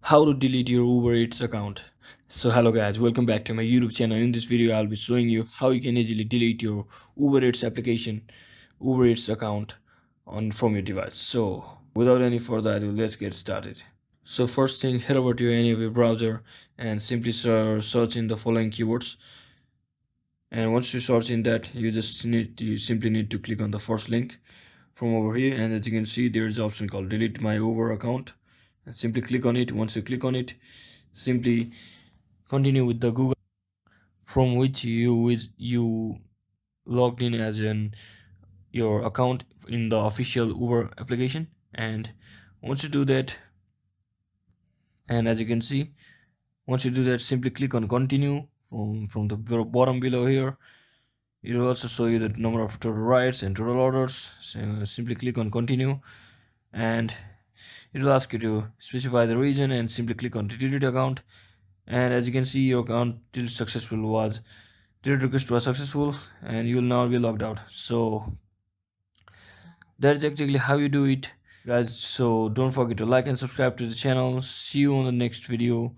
How to delete your UberEats account. So hello guys, welcome back to my YouTube channel. In this video I'll be showing you how you can easily delete your UberEats application, UberEats account on from your device. So without any further ado, let's get started. So first thing, head over to any of your browser and simply search in the following keywords. And once you search in that, you simply need to click on the first link from over here, and as you can see there is an option called delete my Uber account, and simply click on it. Once you click on it, simply continue with the Google from which you logged in as in your account in the official Uber application. And once you do that, and as you can see, once you do that, simply click on continue from the bottom below here. It will also show you the number of total rides and total orders. So simply click on continue, and it will ask you to specify the region and simply click on delete account. And as you can see, your account delete request was successful, and you will now be logged out. So that's exactly how you do it, guys. So don't forget to like and subscribe to the channel. See you on the next video.